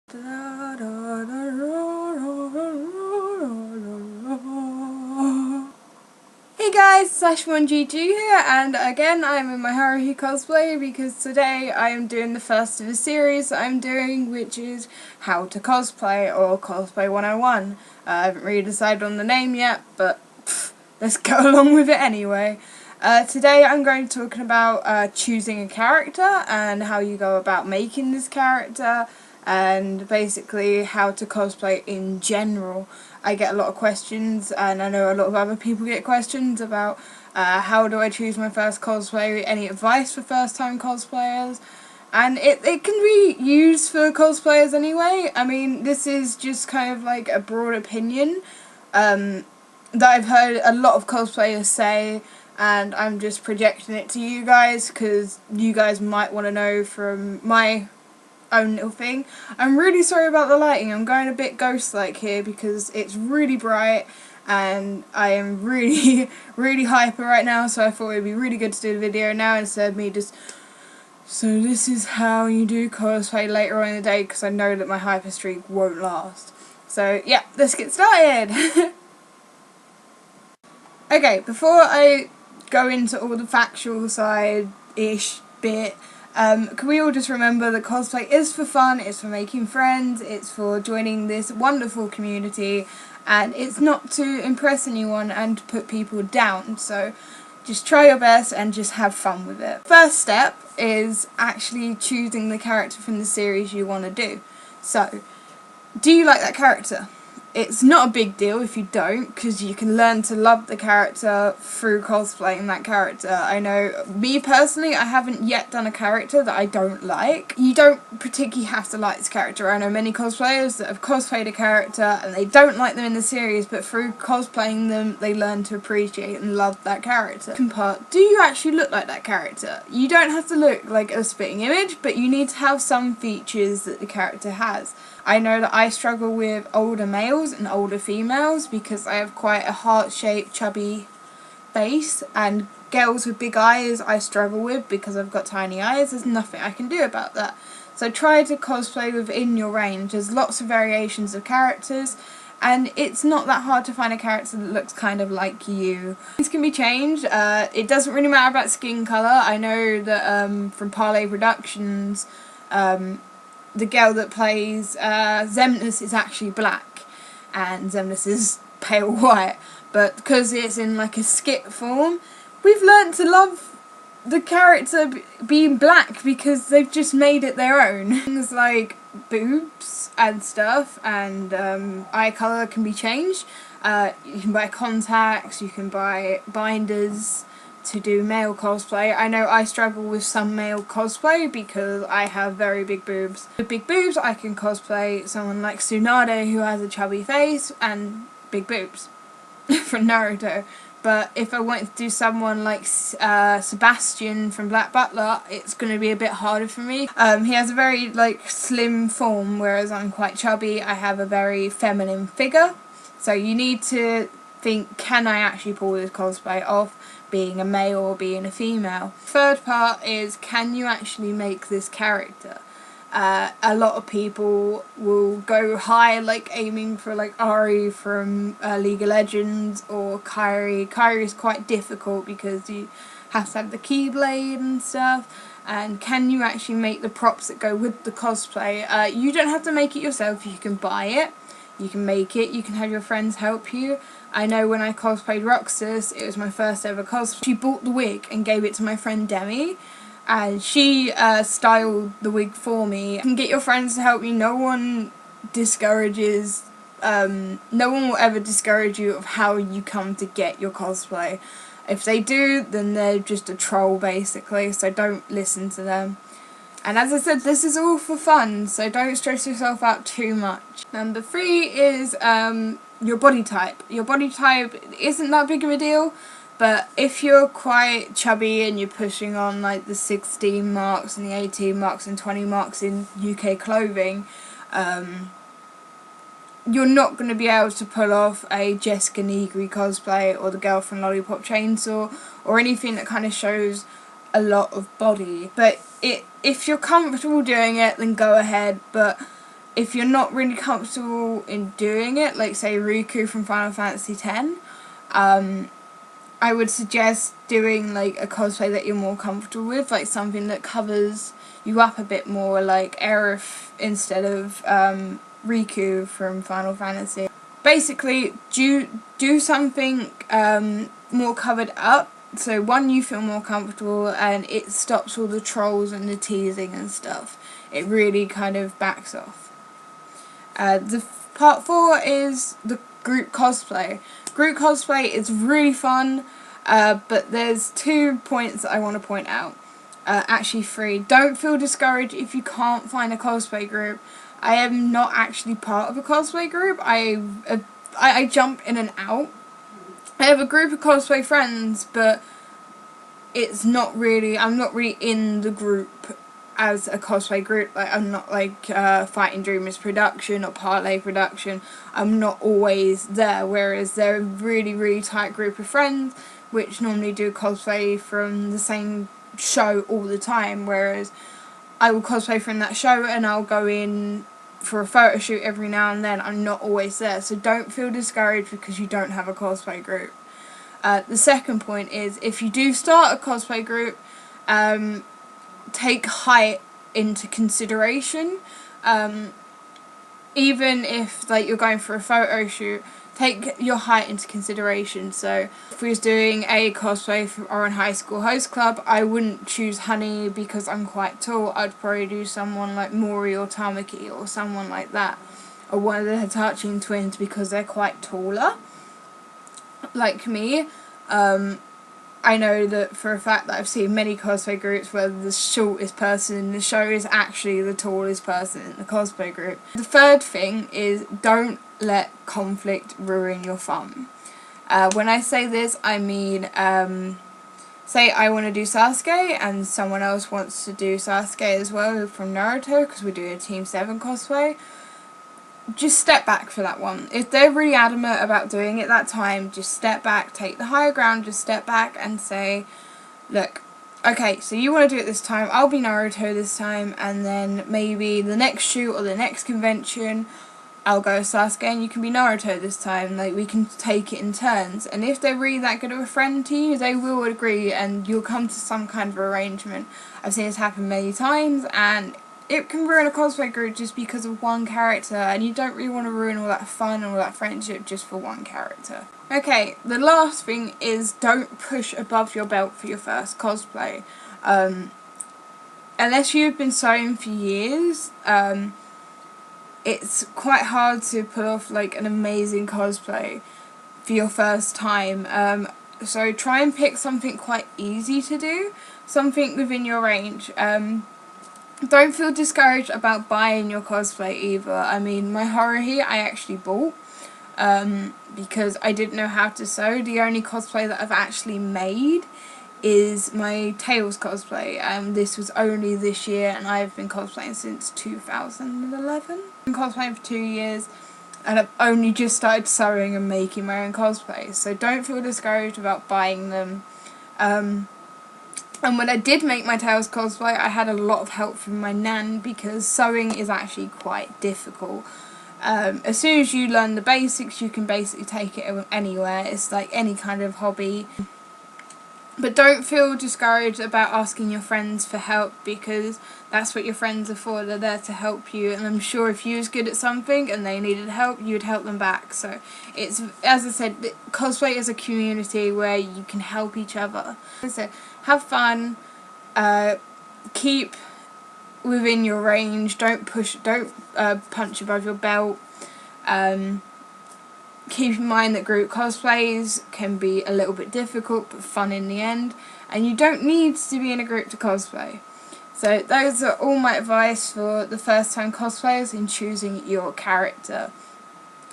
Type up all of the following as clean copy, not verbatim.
Hey guys, it's ashymonGG here, and again I'm in my Haruhi cosplay because today I am doing the first of a series that I'm doing, which is How to Cosplay, or Cosplay 101. I haven't really decided on the name yet, but let's go along with it anyway. Today I'm going to be talking about choosing a character and how you go about making this character, and basically how to cosplay in general. I get a lot of questions, and I know a lot of other people get questions about how do I choose my first cosplay, any advice for first time cosplayers, and it can be used for cosplayers anyway. I mean, this is just kind of like a broad opinion that I've heard a lot of cosplayers say, and I'm just projecting it to you guys because you guys might want to know from my own little thing. I'm really sorry about the lighting. I'm going a bit ghost-like here because it's really bright and I am really really hyper right now, so I thought it would be really good to do the video now instead of me just... So this is how you do cosplay later on in the day, because I know that my hyper streak won't last. So yeah, let's get started! Okay, before I go into all the factual side-ish bit, can we all just remember that cosplay is for fun, it's for making friends, it's for joining this wonderful community, and it's not to impress anyone and to put people down, so just try your best and just have fun with it. First step is actually choosing the character from the series you want to do. So, do you like that character? It's not a big deal if you don't, because you can learn to love the character through cosplaying that character. I know, me personally, I haven't yet done a character that I don't like. You don't particularly have to like this character. I know many cosplayers that have cosplayed a character and they don't like them in the series, but through cosplaying them, they learn to appreciate and love that character. Second part, do you actually look like that character? You don't have to look like a spitting image, but you need to have some features that the character has. I know that I struggle with older males and older females because I have quite a heart-shaped, chubby face, and girls with big eyes I struggle with because I've got tiny eyes. There's nothing I can do about that. So try to cosplay within your range. There's lots of variations of characters, and it's not that hard to find a character that looks kind of like you. Things can be changed. It doesn't really matter about skin colour. I know that from Parlay Productions, the girl that plays Xemnas is actually black, and Xemnas is pale white, but because it's in like a skit form, we've learnt to love the character being black because they've just made it their own. Things like boobs and stuff, and eye colour can be changed. You can buy contacts, you can buy binders to do male cosplay. I know I struggle with some male cosplay because I have very big boobs. With big boobs I can cosplay someone like Tsunade, who has a chubby face and big boobs from Naruto. But if I wanted to do someone like Sebastian from Black Butler, it's going to be a bit harder for me. He has a very like slim form, whereas I'm quite chubby. I have a very feminine figure. So you need to think, can I actually pull this cosplay off, being a male or being a female? Third part is, can you actually make this character? A lot of people will go high, like aiming for like Ari from League of Legends, or Kairi. Kairi is quite difficult because you have to have the Keyblade and stuff. And can you actually make the props that go with the cosplay? You don't have to make it yourself, you can buy it. You can make it, you can have your friends help you. I know when I cosplayed Roxas, it was my first ever cosplay. She bought the wig and gave it to my friend Demi, and she styled the wig for me. You can get your friends to help you. No one discourages, no one will ever discourage you of how you come to get your cosplay. If they do, then they're just a troll basically, so don't listen to them. And as I said, this is all for fun, so don't stress yourself out too much. Number 3 is your body type. Your body type isn't that big of a deal, but if you're quite chubby and you're pushing on like the 16 marks and the 18 marks and 20 marks in UK clothing, you're not going to be able to pull off a Jessica Negri cosplay or the girl from Lollipop Chainsaw or anything that kind of shows a lot of body. But if you're comfortable doing it, then go ahead, but if you're not really comfortable in doing it, like say Riku from Final Fantasy X, I would suggest doing like a cosplay that you're more comfortable with, like something that covers you up a bit more, like Aerith instead of Riku from Final Fantasy. Basically, do something more covered up, so one, you feel more comfortable and it stops all the trolls and the teasing and stuff. It really kind of backs off. The part 4 is the group cosplay. Group cosplay is really fun, but there's 2 points that I want to point out. Actually 3. Don't feel discouraged if you can't find a cosplay group. I am not actually part of a cosplay group. I jump in and out. I have a group of cosplay friends, but I'm not really in the group as a cosplay group. Like, I'm not like Fighting Dreamers production or Parlay production. I'm not always there, whereas they're a really, really tight group of friends which normally do cosplay from the same show all the time, whereas I will cosplay from that show and I'll go in for a photo shoot every now and then. I'm not always there, so don't feel discouraged because you don't have a cosplay group. The second point is, if you do start a cosplay group, take height into consideration. Even if like you're going for a photo shoot, take your height into consideration. So if we was doing a cosplay for our high school host club, I wouldn't choose Honey because I'm quite tall. I'd probably do someone like Mori or Tamaki or someone like that, or one of the Hitachi twins because they're quite taller like me. I know that for a fact that I've seen many cosplay groups where the shortest person in the show is actually the tallest person in the cosplay group. The third thing is, don't let conflict ruin your fun. When I say this, I mean, say I want to do Sasuke and someone else wants to do Sasuke as well from Naruto because we're doing a Team 7 cosplay. Just step back for that one. If they're really adamant about doing it that time, just step back, take the higher ground, just step back and say, look, okay, so you want to do it this time, I'll be Naruto this time, and then maybe the next shoot or the next convention, I'll go Sasuke and you can be Naruto this time. Like, we can take it in turns. And if they're really that good of a friend to you, they will agree and you'll come to some kind of arrangement. I've seen this happen many times, and it can ruin a cosplay group just because of one character, and you don't really want to ruin all that fun and all that friendship just for one character. Okay, the last thing is, don't push above your belt for your first cosplay. Unless you've been sewing for years, it's quite hard to pull off like an amazing cosplay for your first time. So try and pick something quite easy to do, something within your range. Don't feel discouraged about buying your cosplay either. I mean, my Haruhi I actually bought because I didn't know how to sew. The only cosplay that I've actually made is my Tails cosplay, and this was only this year, and I've been cosplaying since 2011. I've been cosplaying for 2 years, and I've only just started sewing and making my own cosplays, so don't feel discouraged about buying them. And when I did make my Tails cosplay, I had a lot of help from my nan because sewing is actually quite difficult. As soon as you learn the basics, you can basically take it anywhere. It's like any kind of hobby. But don't feel discouraged about asking your friends for help, because that's what your friends are for. They're there to help you, and I'm sure if you was good at something and they needed help, you'd help them back. So it's, as I said, cosplay is a community where you can help each other. So have fun, keep within your range, don't punch above your belt. Keep in mind that group cosplays can be a little bit difficult but fun in the end, and you don't need to be in a group to cosplay. So those are all my advice for the first time cosplayers in choosing your character.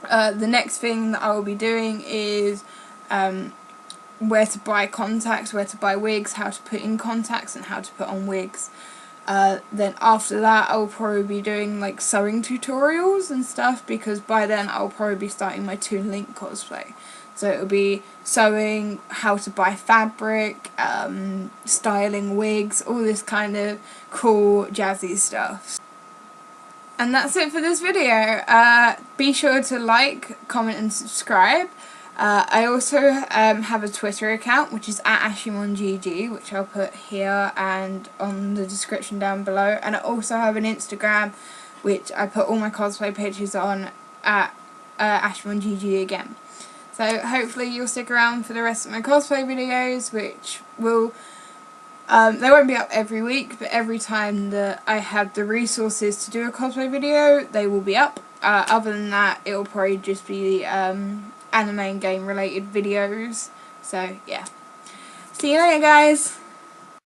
The next thing that I will be doing is where to buy contacts, where to buy wigs, how to put in contacts and how to put on wigs. Then after that I'll probably be doing like sewing tutorials and stuff, because by then I'll probably be starting my Toon Link cosplay. So it'll be sewing, how to buy fabric, styling wigs, all this kind of cool jazzy stuff. And that's it for this video. Be sure to like, comment and subscribe. I also have a Twitter account, which is at ashymonGG, which I'll put here and on the description down below. And I also have an Instagram, which I put all my cosplay pictures on at ashymonGG again. So hopefully you'll stick around for the rest of my cosplay videos, which will... they won't be up every week, but every time that I have the resources to do a cosplay video, they will be up. Other than that, it will probably just be anime and game related videos. So yeah. See you later, guys!